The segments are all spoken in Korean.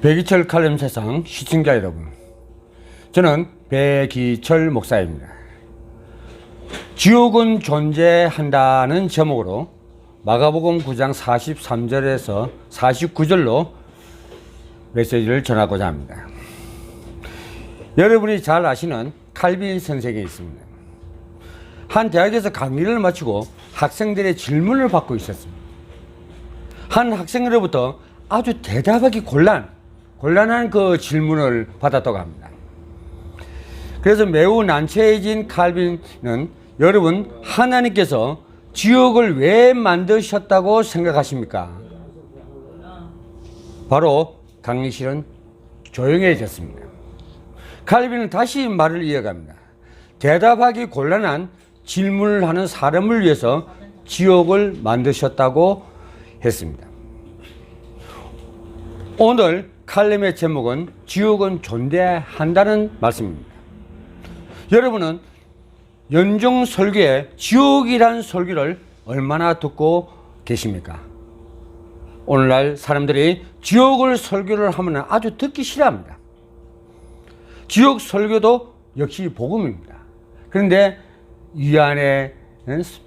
백이철 칼럼 세상 시청자 여러분, 저는 백이철 목사입니다. 지옥은 존재한다는 제목으로 마가복음 9장 43절에서 49절로 메시지를 전하고자 합니다. 여러분이 잘 아시는 칼빈 선생이 있습니다. 한 대학에서 강의를 마치고 학생들의 질문을 받고 있었습니다. 한 학생으로부터 아주 대답하기 곤란한 그 질문을 받았다고 합니다. 그래서 매우 난처해진 칼빈은, 여러분, 하나님께서 지옥을 왜 만드셨다고 생각하십니까? 바로 강의실은 조용해졌습니다. 칼빈은 다시 말을 이어갑니다. 대답하기 곤란한 질문을 하는 사람을 위해서 지옥을 만드셨다고 했습니다. 오늘 칼럼의 제목은 지옥은 존재한다는 말씀입니다. 여러분은 연중 설교에 지옥이란 설교를 얼마나 듣고 계십니까? 오늘날 사람들이 지옥을 설교를 하면 아주 듣기 싫어합니다. 지옥 설교도 역시 복음입니다. 그런데 위안의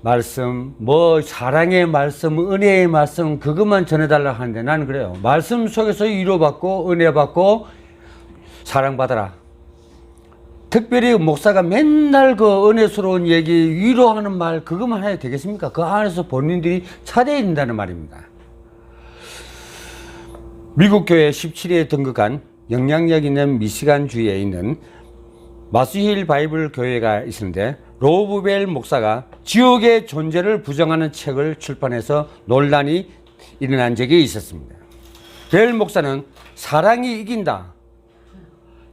말씀, 사랑의 말씀, 은혜의 말씀, 그것만 전해달라 하는데 나는 그래요. 말씀 속에서 위로받고 은혜받고 사랑받아라. 특별히 목사가 맨날 그 은혜스러운 얘기, 위로하는 말, 그것만 해야 되겠습니까? 그 안에서 본인들이 차려야 된다는 말입니다. 미국 교회 17회에 등극한 영향력 있는 미시간주에 있는 마스힐 바이블 교회가 있는데, 로브 벨 목사가 지옥의 존재를 부정하는 책을 출판해서 논란이 일어난 적이 있었습니다. 벨 목사는 사랑이 이긴다,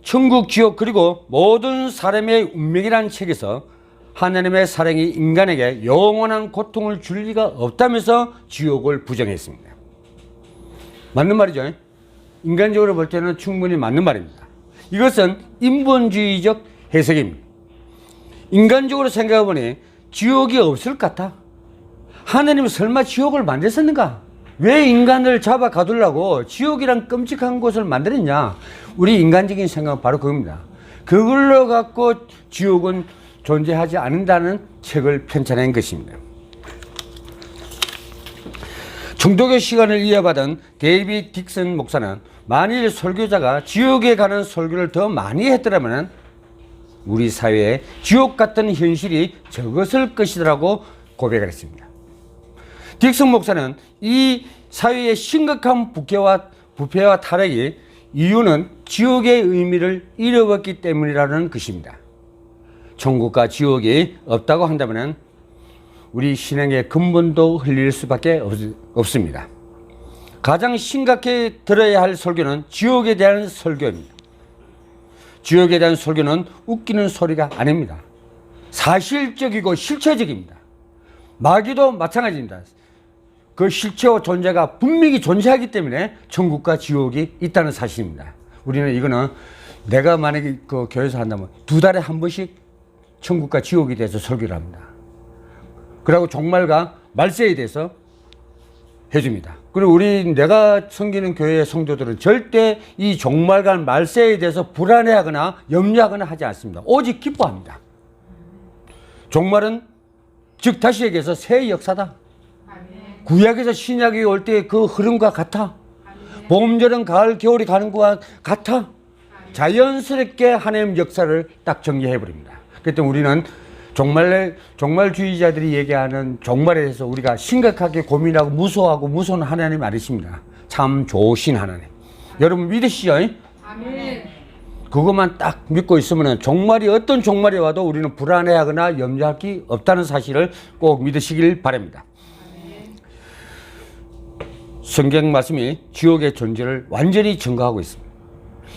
천국, 지옥, 그리고 모든 사람의 운명이라는 책에서 하나님의 사랑이 인간에게 영원한 고통을 줄 리가 없다면서 지옥을 부정했습니다. 맞는 말이죠. 인간적으로 볼 때는 충분히 맞는 말입니다. 이것은 인본주의적 해석입니다. 인간적으로 생각해보니 지옥이 없을 것 같아. 하나님은 설마 지옥을 만드셨는가? 왜 인간을 잡아 가두려고 지옥이란 끔찍한 곳을 만들었냐? 우리 인간적인 생각은 바로 그겁니다. 그걸로 갖고 지옥은 존재하지 않는다는 책을 편찬한 것입니다. 청도교 시간을 이어받은 데이빗 딕슨 목사는 만일 설교자가 지옥에 관한 설교를 더 많이 했더라면 우리 사회에 지옥 같은 현실이 적었을 것이라고 고백을 했습니다. 딕슨 목사는 이 사회의 심각한 부패와 타락이 이유는 지옥의 의미를 잃어버렸기 때문이라는 것입니다. 천국과 지옥이 없다고 한다면 우리 신앙의 근본도 흘릴 수밖에 없습니다. 가장 심각하게 들어야 할 설교는 지옥에 대한 설교입니다. 지옥에 대한 설교는 웃기는 소리가 아닙니다. 사실적이고 실체적입니다. 마귀도 마찬가지입니다. 그 실체와 존재가 분명히 존재하기 때문에 천국과 지옥이 있다는 사실입니다. 우리는 이거는 내가 만약에 그 교회에서 한다면 2달에 한 번씩 천국과 지옥에 대해서 설교를 합니다. 그리고 종말과 말세에 대해서 해줍니다. 그리고 내가 섬기는 교회의 성도들은 절대 이 종말과 말세에 대해서 불안해하거나 염려하거나 하지 않습니다. 오직 기뻐합니다. 종말은 즉 다시 얘기해서 새 역사다. 구약에서 신약이 올 때 그 흐름과 같아. 봄여름 가을 겨울이 가는 것과 같아. 자연스럽게 하나님 역사를 딱 정리해버립니다. 그렇기 때문에 우리는 종말주의자들이 얘기하는 종말에 대해서 우리가 심각하게 고민하고 무서워하고 무서운 하나님 아니십니다. 참 좋으신 하나님. 여러분 믿으시죠? 아멘. 그것만 딱 믿고 있으면 종말이 어떤 종말이 와도 우리는 불안해하거나 염려할 게 없다는 사실을 꼭 믿으시길 바랍니다. 아멘. 성경 말씀이 지옥의 존재를 완전히 증거하고 있습니다.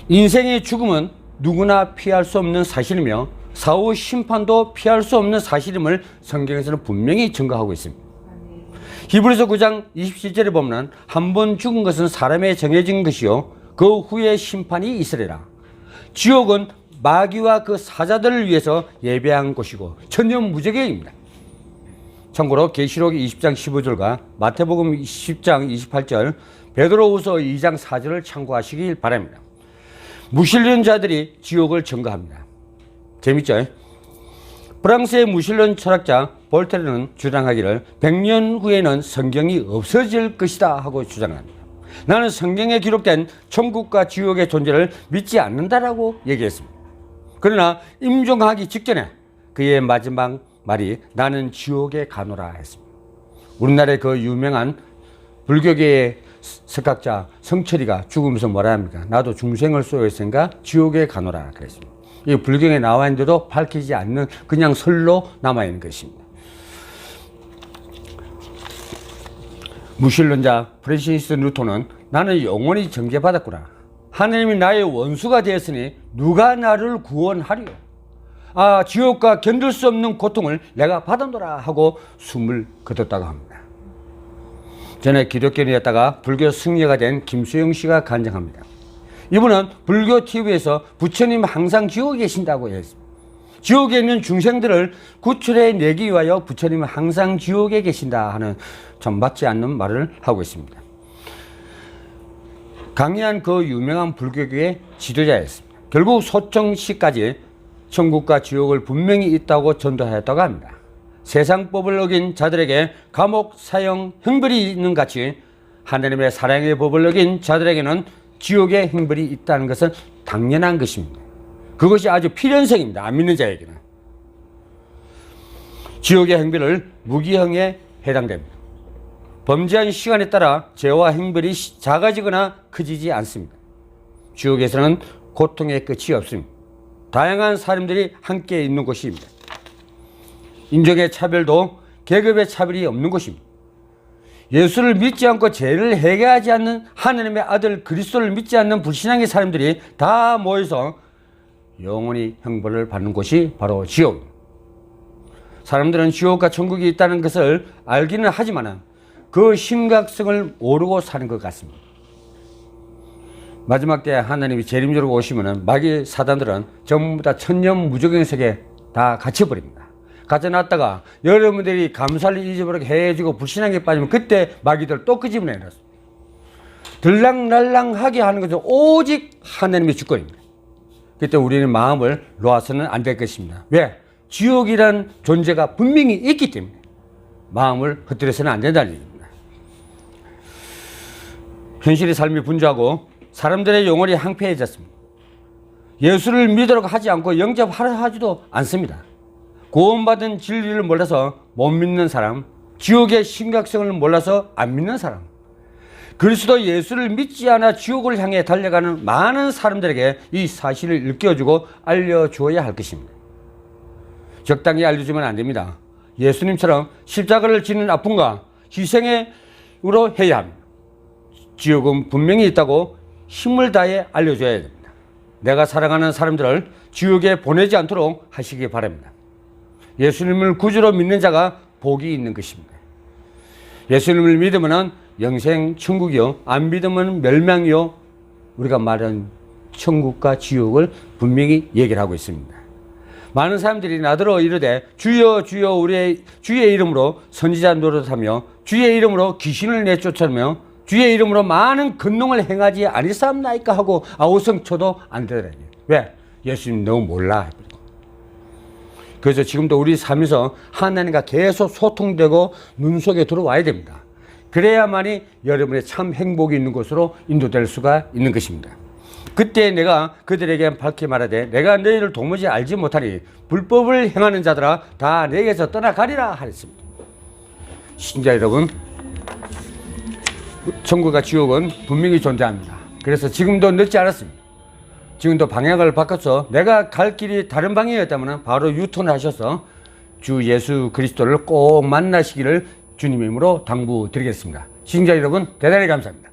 인생의 죽음은 누구나 피할 수 없는 사실이며 사후 심판도 피할 수 없는 사실임을 성경에서는 분명히 증거하고 있습니다. 히브리서 9장 27절에 보면 한 번 죽은 것은 사람에 정해진 것이요 그 후에 심판이 있으리라. 지옥은 마귀와 그 사자들을 위해서 예배한 곳이고 천년무적입니다. 참고로 계시록 20장 15절과 마태복음 10장 28절, 베드로후서 2장 4절을 참고하시길 바랍니다. 무신론자들이 지옥을 증거합니다. 재밌죠? 프랑스의 무신론 철학자 볼테르는 주장하기를 100년 후에는 성경이 없어질 것이다 하고 주장합니다. 나는 성경에 기록된 천국과 지옥의 존재를 믿지 않는다라고 얘기했습니다. 그러나 임종하기 직전에 그의 마지막 말이 나는 지옥에 가노라 했습니다. 우리나라의 그 유명한 불교계의 석학자 성철이가 죽으면서 뭐라 합니까? 나도 중생을 쏘였으니까 지옥에 가노라 그랬습니다. 이 불경에 나와 있는데도 밝히지 않는 그냥 설로 남아있는 것입니다. 무신론자 프랜시스 뉴턴은 나는 영원히 정죄받았구나. 하나님이 나의 원수가 되었으니 누가 나를 구원하리요. 지옥과 견딜 수 없는 고통을 내가 받았노라 하고 숨을 거뒀다고 합니다. 전에 기독교인이었다가 불교 승려가 된 김수영 씨가 간증합니다. 이분은 불교 TV에서 부처님 항상 지옥에 계신다고 했습니다. 지옥에 있는 중생들을 구출해 내기 위하여 부처님은 항상 지옥에 계신다 하는 참 맞지 않는 말을 하고 있습니다. 강의한 그 유명한 불교계의 지도자였습니다. 결국 소청시까지 천국과 지옥을 분명히 있다고 전도하였다고 합니다. 세상법을 어긴 자들에게 감옥, 사형, 형벌이 있는 같이 하나님의 사랑의 법을 어긴 자들에게는 지옥의 형벌이 있다는 것은 당연한 것입니다. 그것이 아주 필연성입니다. 안 믿는 자에게는. 지옥의 형벌을 무기형에 해당됩니다. 범죄한 시간에 따라 죄와 형벌이 작아지거나 커지지 않습니다. 지옥에서는 고통의 끝이 없습니다. 다양한 사람들이 함께 있는 곳입니다. 인종의 차별도 계급의 차별이 없는 곳입니다. 예수를 믿지 않고 죄를 해결하지 않는 하나님의 아들 그리스도를 믿지 않는 불신앙의 사람들이 다 모여서 영원히 형벌을 받는 곳이 바로 지옥입니다. 사람들은 지옥과 천국이 있다는 것을 알기는 하지만 그 심각성을 모르고 사는 것 같습니다. 마지막 때 하나님이 재림적으로 오시면 마귀 사단들은 전부 다 천년무적행 속에 다 갇혀버립니다. 갇혀놨다가 여러분들이 감사를 잊어버리게 해주고 불신앙에 빠지면 그때 마귀들 또 끄집어내놨습니다. 들락날락하게 하는 것은 오직 하나님의 주권입니다. 그때 우리는 마음을 놓아서는 안 될 것입니다. 왜? 지옥이란 존재가 분명히 있기 때문에 마음을 흩뜨려서는 안 된다는 얘기입니다. 현실의 삶이 분주하고 사람들의 영혼이 황폐해졌습니다. 예수를 믿으라고 하지 않고 영접하라 하지도 않습니다. 구원받은 진리를 몰라서 못 믿는 사람, 지옥의 심각성을 몰라서 안 믿는 사람, 그리스도 예수를 믿지 않아 지옥을 향해 달려가는 많은 사람들에게 이 사실을 일깨워주고 알려주어야 할 것입니다. 적당히 알려주면 안 됩니다. 예수님처럼 십자가를 지는 아픔과 희생으로 해야 합니다. 지옥은 분명히 있다고 힘을 다해 알려줘야 됩니다. 내가 사랑하는 사람들을 지옥에 보내지 않도록 하시기 바랍니다. 예수님을 구주로 믿는 자가 복이 있는 것입니다. 예수님을 믿으면 영생 천국이요, 안 믿으면 멸망이요, 우리가 말한 천국과 지옥을 분명히 얘기를 하고 있습니다. 많은 사람들이 나더러 이르되 주여 주여 우리의 주의 이름으로 선지자 노릇하며 주의 이름으로 귀신을 내쫓으며 주의 이름으로 많은 근능을 행하지 아니사옵나이까 하고 아우성쳐도 안 되더라고요. 왜? 예수님 너무 몰라. 그래서 지금도 우리 삶에서 하나님과 계속 소통되고 눈 속에 들어와야 됩니다. 그래야만이 여러분의 참 행복이 있는 곳으로 인도될 수가 있는 것입니다. 그때 내가 그들에게 밝히 말하되 내가 너희를 도무지 알지 못하니 불법을 행하는 자들아 다 내게서 떠나가리라 하였습니다. 신자 여러분, 천국과 지옥은 분명히 존재합니다. 그래서 지금도 늦지 않았습니다. 지금도 방향을 바꿔서 내가 갈 길이 다른 방향이었다면 바로 유턴하셔서 주 예수 그리스도를 꼭 만나시기를 주님의 이름으로 당부드리겠습니다. 시청자 여러분, 대단히 감사합니다.